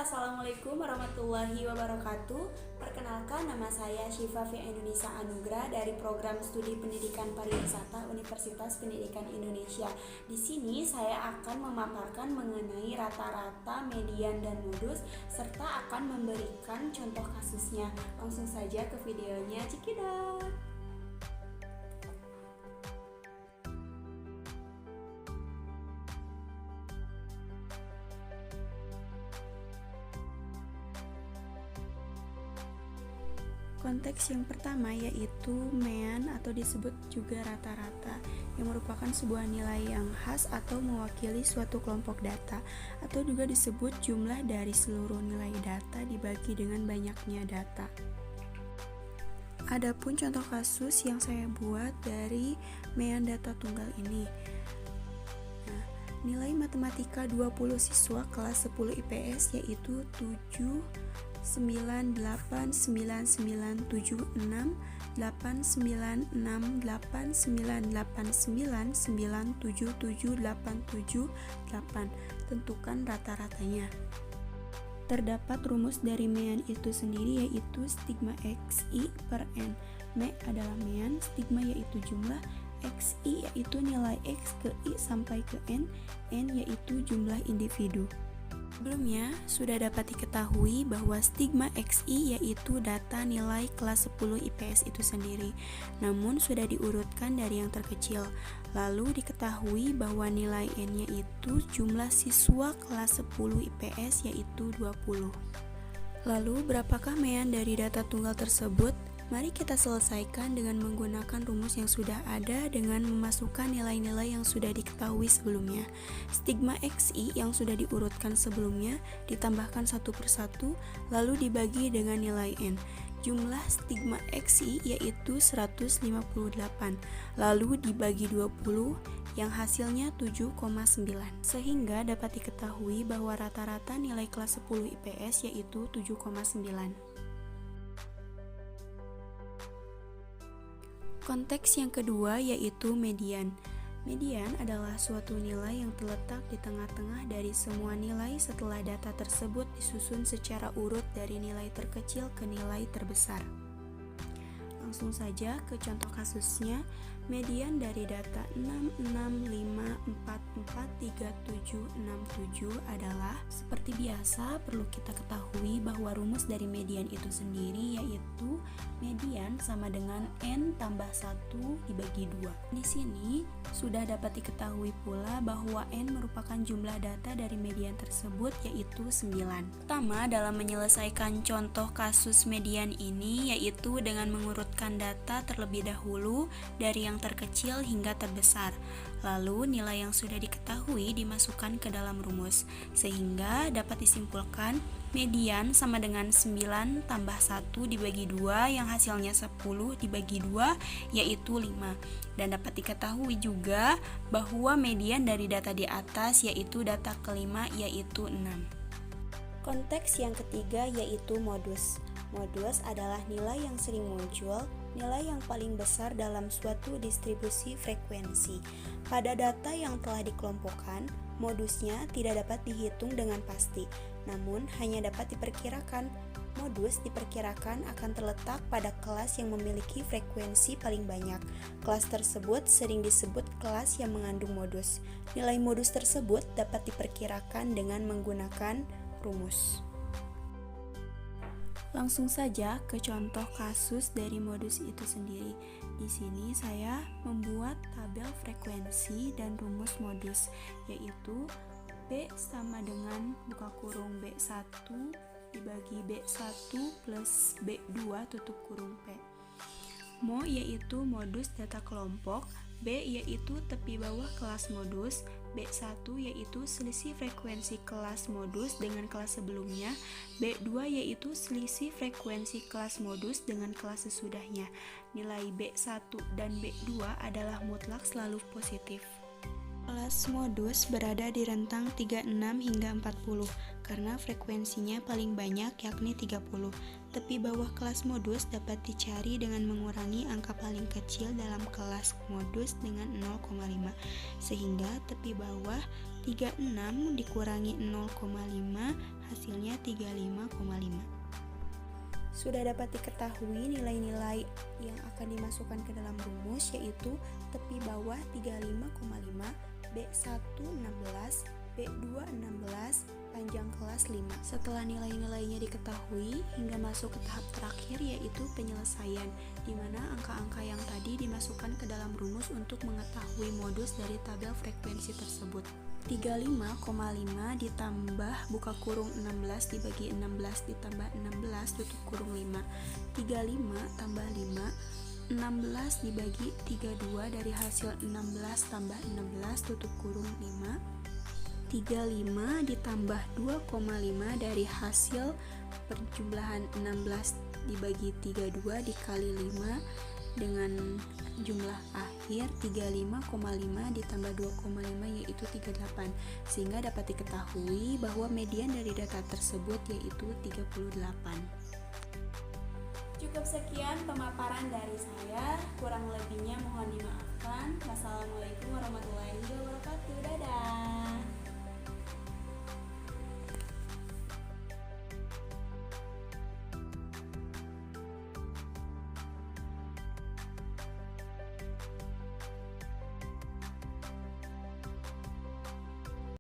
Assalamualaikum warahmatullahi wabarakatuh. Perkenalkan, nama saya Syifa Fi Indonesia Anugrah dari Program Studi Pendidikan Pariwisata Universitas Pendidikan Indonesia. Di sini saya akan memaparkan mengenai rata-rata, median, dan modus, serta akan memberikan contoh kasusnya. Langsung saja ke videonya, cekidot. Konteks yang pertama yaitu mean atau disebut juga rata-rata, yang merupakan sebuah nilai yang khas atau mewakili suatu kelompok data, atau juga disebut jumlah dari seluruh nilai data dibagi dengan banyaknya data. Adapun contoh kasus yang saya buat dari mean data tunggal ini. Nilai matematika 20 siswa kelas 10 IPS yaitu 7 9 8 9 9 7 6 8 9 6 8 9 8 9 9 9 7 7 8 7 8. Tentukan rata-ratanya. Terdapat rumus dari mean itu sendiri yaitu stigma XI per N. Me adalah mean, stigma yaitu jumlah, XI yaitu nilai X ke I sampai ke N yaitu jumlah individu. Sebelumnya, sudah dapat diketahui bahwa stigma XI yaitu data nilai kelas 10 IPS itu sendiri, namun sudah diurutkan dari yang terkecil. Lalu diketahui bahwa nilai N-nya itu jumlah siswa kelas 10 IPS yaitu 20. Lalu, berapakah mean dari data tunggal tersebut? Mari kita selesaikan dengan menggunakan rumus yang sudah ada dengan memasukkan nilai-nilai yang sudah diketahui sebelumnya. Stigma XI yang sudah diurutkan sebelumnya ditambahkan satu persatu lalu dibagi dengan nilai N. Jumlah stigma XI yaitu 158 lalu dibagi 20 yang hasilnya 7,9. Sehingga dapat diketahui bahwa rata-rata nilai kelas 10 IPS yaitu 7,9. Konteks yang kedua yaitu median. Median adalah suatu nilai yang terletak di tengah-tengah dari semua nilai setelah data tersebut disusun secara urut dari nilai terkecil ke nilai terbesar. Langsung saja ke contoh kasusnya. Median dari data 665443767 adalah seperti biasa perlu kita ketahui bahwa rumus dari median itu sendiri yaitu median sama dengan N tambah 1 dibagi 2. Di sini sudah dapat diketahui pula bahwa N merupakan jumlah data dari median tersebut yaitu 9. Pertama, dalam menyelesaikan contoh kasus median ini yaitu dengan mengurutkan data terlebih dahulu dari yang terkecil hingga terbesar. Lalu nilai yang sudah diketahui dimasukkan ke dalam rumus, sehingga dapat disimpulkan median sama dengan 9 tambah 1 dibagi 2 yang hasilnya 10 dibagi 2 yaitu 5. Dan dapat diketahui juga bahwa median dari data di atas yaitu data kelima yaitu 6. Konteks yang ketiga yaitu modus. Modus adalah nilai yang sering muncul, nilai yang paling besar dalam suatu distribusi frekuensi. Pada data yang telah dikelompokkan, modusnya tidak dapat dihitung dengan pasti, namun hanya dapat diperkirakan. Modus diperkirakan akan terletak pada kelas yang memiliki frekuensi paling banyak. Kelas tersebut sering disebut kelas yang mengandung modus. Nilai modus tersebut dapat diperkirakan dengan menggunakan rumus. Langsung saja ke contoh kasus dari modus itu sendiri. Di sini saya membuat tabel frekuensi dan rumus modus, yaitu B sama dengan buka kurung B1 dibagi B1 plus B2 tutup kurung P. Mo yaitu modus data kelompok, B yaitu tepi bawah kelas modus, B1 yaitu selisih frekuensi kelas modus dengan kelas sebelumnya, B2 yaitu selisih frekuensi kelas modus dengan kelas sesudahnya. Nilai B1 dan B2 adalah mutlak selalu positif. Kelas modus berada di rentang 36 hingga 40 karena frekuensinya paling banyak yakni 30. Tepi bawah kelas modus dapat dicari dengan mengurangi angka paling kecil dalam kelas modus dengan 0,5 sehingga tepi bawah 36 dikurangi 0,5 hasilnya 35,5. Sudah dapat diketahui nilai-nilai yang akan dimasukkan ke dalam rumus, yaitu tepi bawah 35,5, B1 16, B2 16, panjang kelas 5. Setelah nilai-nilainya diketahui, hingga masuk ke tahap terakhir, yaitu penyelesaian, di mana angka-angka yang tadi dimasukkan ke dalam rumus untuk mengetahui modus dari tabel frekuensi tersebut. 35,5 ditambah buka kurung 16 dibagi 16 ditambah 16 tutup kurung 5. 35 tambah 5, 16 dibagi 32 dari hasil 16 tambah 16 tutup kurung 5. 35 ditambah 2,5 dari hasil perjumlahan 16 dibagi 32 dikali 5 dengan jumlah akhir 35,5 ditambah 2,5 yaitu 38, sehingga dapat diketahui bahwa median dari data tersebut yaitu 38. Cukup sekian pemaparan dari saya, kurang lebihnya mohon dimaafkan. Wassalamualaikum warahmatullahi wabarakatuh. Dadah.